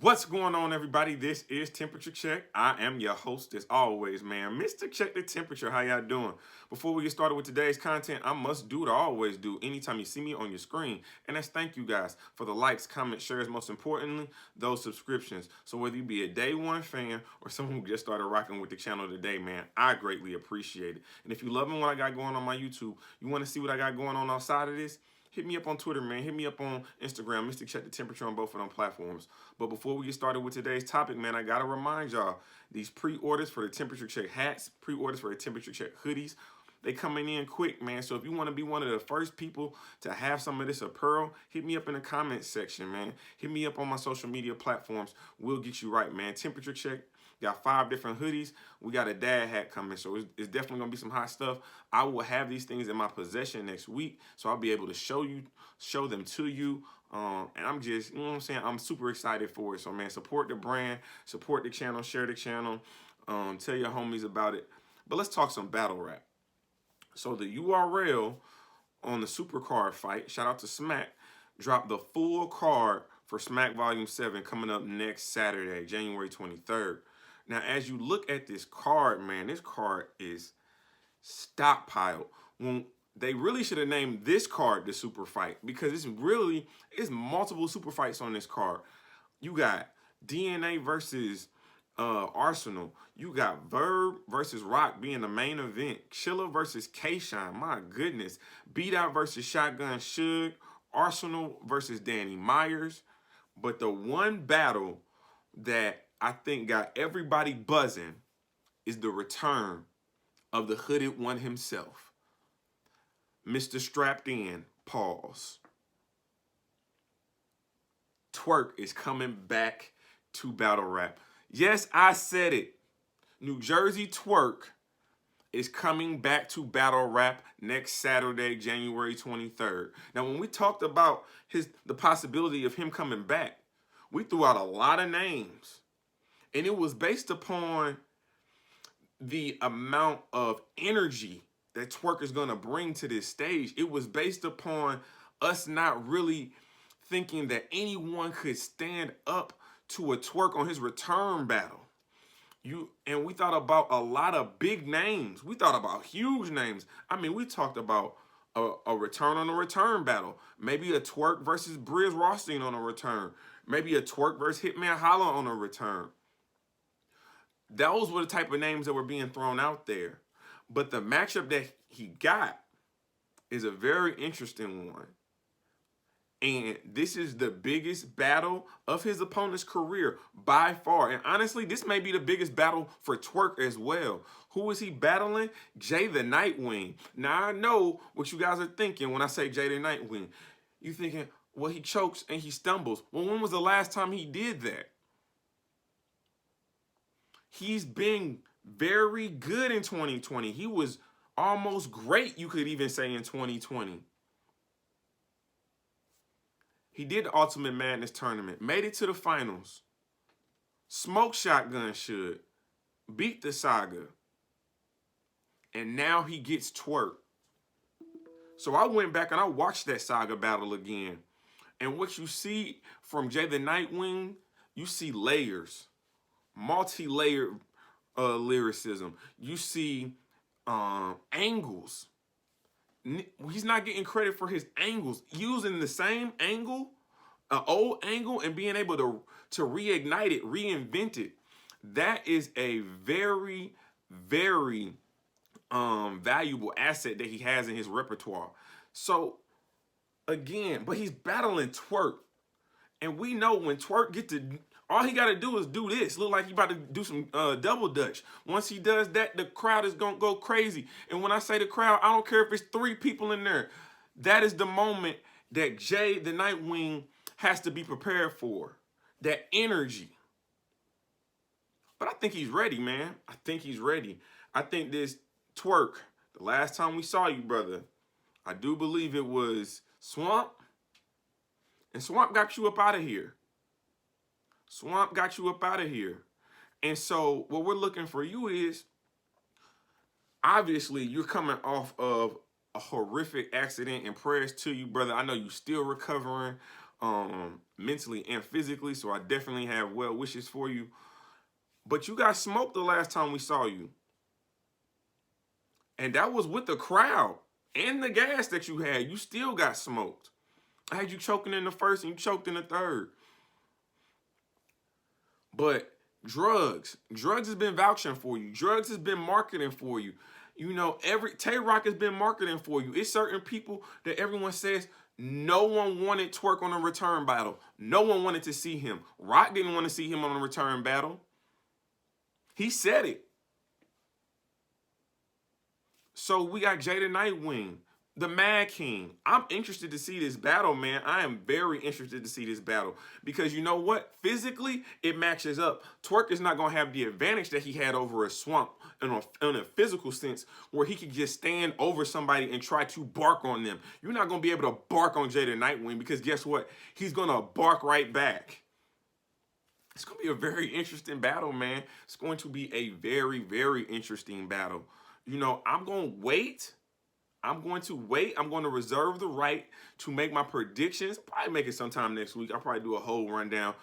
What's going on, everybody? This is Temperature Check. I am your host, as always, man. Mr. Check the Temperature. How y'all doing? Before we get started with today's content, I must do what I always do anytime you see me on your screen, and that's thank you guys for the likes, comments, shares, most importantly, those subscriptions. So whether you be a day one fan or someone who just started rocking with the channel today, man, I greatly appreciate it. And if you loving what I got going on my YouTube, you want to see what I got going on outside of this, hit me up on Twitter, man. Hit me up on Instagram. Mr. Check the Temperature on both of them platforms. But before we get started with today's topic, man, I got to remind y'all, these pre-orders for the Temperature Check hats, pre-orders for the Temperature Check hoodies, they coming in quick, man. So if you want to be one of the first people to have some of this apparel, hit me up in the comments section, man. Hit me up on my social media platforms. We'll get you right, man. Temperature Check. Got 5 different hoodies. We got a dad hat coming, so it's definitely gonna be some hot stuff. I will have these things in my possession next week, so I'll be able to show them to you. And I'm just, you know what I'm saying? I'm super excited for it. So man, support the brand, support the channel, share the channel, tell your homies about it. But let's talk some battle rap. So the URL on the super card fight, shout out to Smack, dropped the full card for Smack Volume 7 coming up next Saturday, January 23rd. Now, as you look at this card, man, this card is stockpiled. When they really should have named this card the Super Fight, because it's multiple super fights on this card. You got DNA versus Arsenal. You got Verb versus Rock being the main event. Chilla versus K-Shine. My goodness. Beat Out versus Shotgun Suge. Arsenal versus Danny Meyers. But the one battle that I think got everybody buzzing is the return of the hooded one himself. Mr. Strapped In, pause. Twork is coming back to battle rap. Yes, I said it. New Jersey Twork is coming back to battle rap next Saturday, January 23rd. Now, when we talked about the possibility of him coming back, we threw out a lot of names. And it was based upon the amount of energy that Twork is going to bring to this stage. It was based upon us not really thinking that anyone could stand up to a Twork on his return battle. And we thought about a lot of big names. We thought about huge names. I mean, we talked about a return on a return battle. Maybe a Twork versus Briz Rothstein on a return. Maybe a Twork versus Hitman Holla on a return. Those were the type of names that were being thrown out there. But the matchup that he got is a very interesting one. And this is the biggest battle of his opponent's career by far. And honestly, this may be the biggest battle for Twork as well. Who is he battling? Jay the Nightwing. Now, I know what you guys are thinking when I say Jay the Nightwing. You're thinking, well, he chokes and he stumbles. Well, when was the last time he did that? He's been very good in 2020. He was almost great, you could even say, in 2020. He did the Ultimate Madness tournament, made it to the finals, smoked Shotgun Suge, beat the Saga, and now he gets Twork. So I went back and I watched that Saga battle again. And what you see from Jay the Nightwing, you see layers. Multi-layered lyricism. You see angles. He's not getting credit for his angles. Using the same angle, an old angle, and being able to reignite it, reinvent it. That is a very, very valuable asset that he has in his repertoire. So, again, but he's battling Twork. And we know when Twork gets to... all he got to do is do this. Look like he about to do some double dutch. Once he does that, the crowd is going to go crazy. And when I say the crowd, I don't care if it's 3 people in there. That is the moment that Jay the Nightwing has to be prepared for. That energy. But I think he's ready, man. I think he's ready. I think this Twork, the last time we saw you, brother, I do believe it was Swamp. And Swamp got you up out of here. Swamp got you up out of here. And so what we're looking for you is, obviously, you're coming off of a horrific accident, and prayers to you, brother. I know you're still recovering. mentally and physically. So I definitely have well wishes for you. But you got smoked the last time we saw you. And that was with the crowd and the gas that you had. You still got smoked. I had you choking in the first and you choked in the third. But drugs has been vouching for you. Drugs has been marketing for you. You know, Tay-Rock has been marketing for you. It's certain people that everyone says no one wanted Twork on a return battle. No one wanted to see him. Rock didn't want to see him on a return battle. He said it. So we got Jada Nightwing, the Mad King. I'm interested to see this battle, man. I am very interested to see this battle because you know what? Physically, it matches up. Twork is not going to have the advantage that he had over a Swamp in a physical sense where he could just stand over somebody and try to bark on them. You're not going to be able to bark on Jada Nightwing because guess what? He's going to bark right back. It's going to be a very interesting battle, man. It's going to be a very, very interesting battle. You know, I'm going to wait. I'm going to reserve the right to make my predictions. Probably make it sometime next week. I'll probably do a whole rundown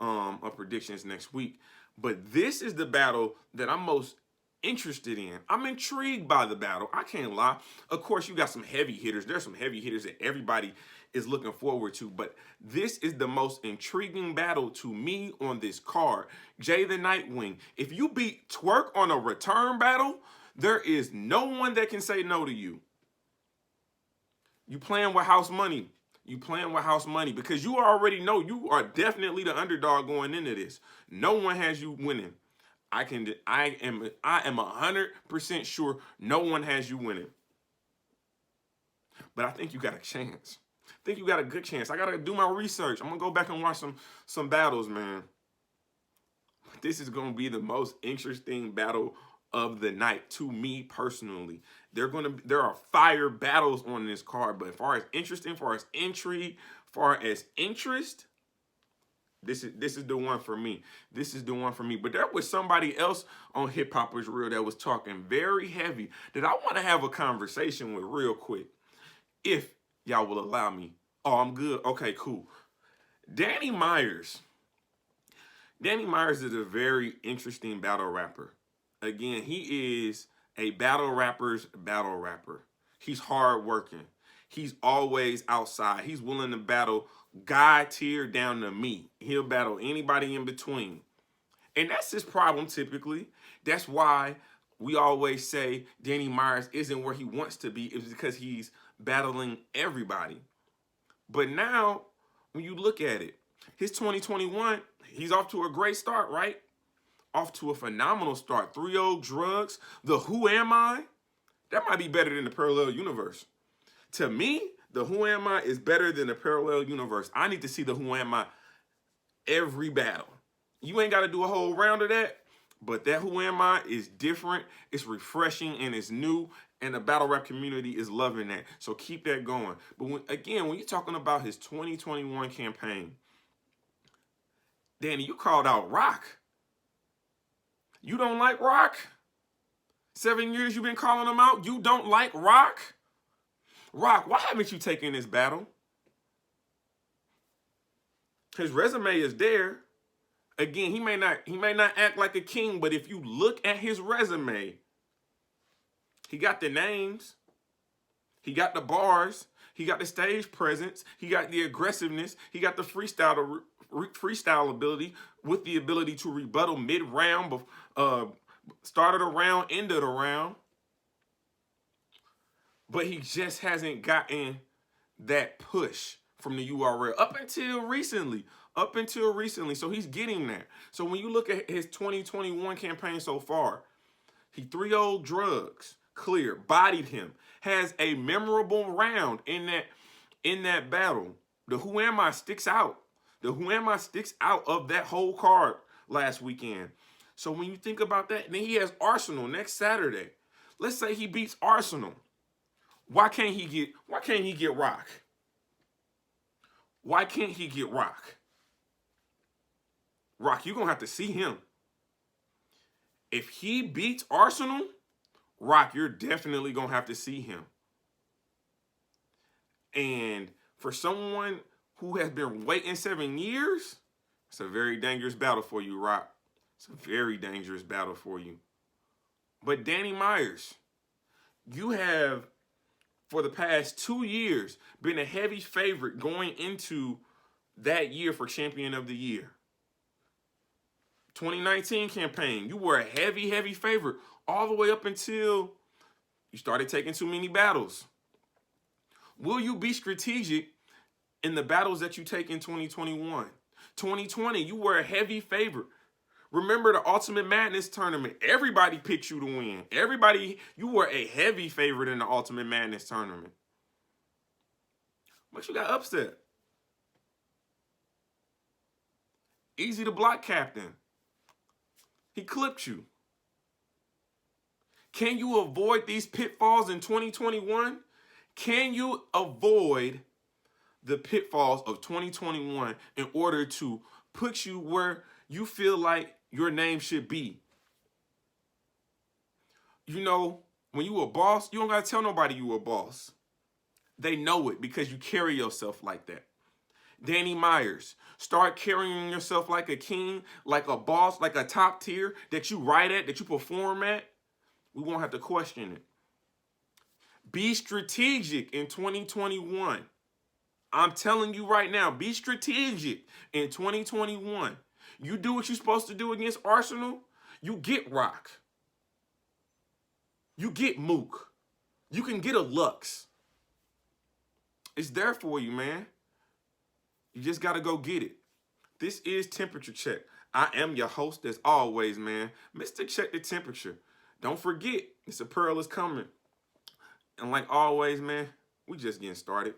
of predictions next week. But this is the battle that I'm most interested in. I'm intrigued by the battle. I can't lie. Of course, you got some heavy hitters. There's some heavy hitters that everybody is looking forward to. But this is the most intriguing battle to me on this card. Jay the Nightwing. If you beat Twork on a return battle, there is no one that can say no to you. You playing with house money. You playing with house money because you already know you are definitely the underdog going into this. No one has you winning. I am 100% sure no one has you winning. But I think you got a chance. I think you got a good chance. I gotta do my research. I'm gonna go back and watch some battles, man. This is gonna be the most interesting battle of the night to me personally. There are fire battles on this card, but as far as interesting, as far as intrigue, as far as interest, this is the one for me. This is the one for me. But there was somebody else on Hip Hop Was Real that was talking very heavy that I want to have a conversation with real quick. If y'all will allow me. Oh, I'm good. Okay, cool. Danny Meyers. Danny Meyers is a very interesting battle rapper. Again, he is a battle rapper's battle rapper. He's hardworking. He's always outside. He's willing to battle God tier down to me. He'll battle anybody in between. And that's his problem typically. That's why we always say Danny Meyers isn't where he wants to be. It's because he's battling everybody. But now, when you look at it, his 2021, he's off to a great start, right? Off to a phenomenal start. 3-0 drugs. The Who Am I? That might be better than the Parallel Universe. To me, the Who Am I is better than the Parallel Universe. I need to see the Who Am I every battle. You ain't got to do a whole round of that, but that Who Am I is different. It's refreshing and it's new, and the battle rap community is loving that. So keep that going. But when you're talking about his 2021 campaign, Danny, you called out Rock. You don't like Rock? 7 years you've been calling him out. You don't like Rock? Rock, why haven't you taken this battle? His resume is there. Again, he may not act like a king, but if you look at his resume, he got the names, he got the bars, he got the stage presence, he got the aggressiveness, he got the freestyle ability with the ability to rebuttal mid-round, start of the round, end of the round. But he just hasn't gotten that push from the URL up until recently. So he's getting there. So when you look at his 2021 campaign so far, he 3-0 drugs, clear, bodied him, has a memorable round in that battle. The Who Am I sticks out. The Who Am I sticks out of that whole card last weekend. So when you think about that, then he has Arsenal next Saturday. Let's say he beats Arsenal. Why can't he get Rock? Why can't he get Rock? Rock, you're going to have to see him. If he beats Arsenal, Rock, you're definitely going to have to see him. And for someone who has been waiting 7 years, it's a very dangerous battle for you, Rock. It's a very dangerous battle for you. But Danny Meyers, you have, for the past 2 years, been a heavy favorite going into that year for Champion of the Year. 2019 campaign, you were a heavy, heavy favorite all the way up until you started taking too many battles. Will you be strategic in the battles that you take in 2021? 2020, you were a heavy favorite. Remember the Ultimate Madness tournament. Everybody picked you to win. You were a heavy favorite in the Ultimate Madness tournament. But you got upset. Easy to block captain. He clipped you. Can you avoid these pitfalls in 2021? Can you avoid the pitfalls of 2021 in order to put you where you feel like your name should be? You know, when you a boss, you don't gotta tell nobody you a boss. They know it because you carry yourself like that. Danny Meyers, start carrying yourself like a king, like a boss, like a top tier that you write at, that you perform at. We won't have to question it. Be strategic in 2021. I'm telling you right now, be strategic in 2021. You do what you're supposed to do against Arsenal, you get Rock. You get Mook. You can get a Lux. It's there for you, man. You just got to go get it. This is Temperature Check. I am your host, as always, man. Mr. Check the Temperature. Don't forget, it's a pearl is coming. And like always, man, we just getting started.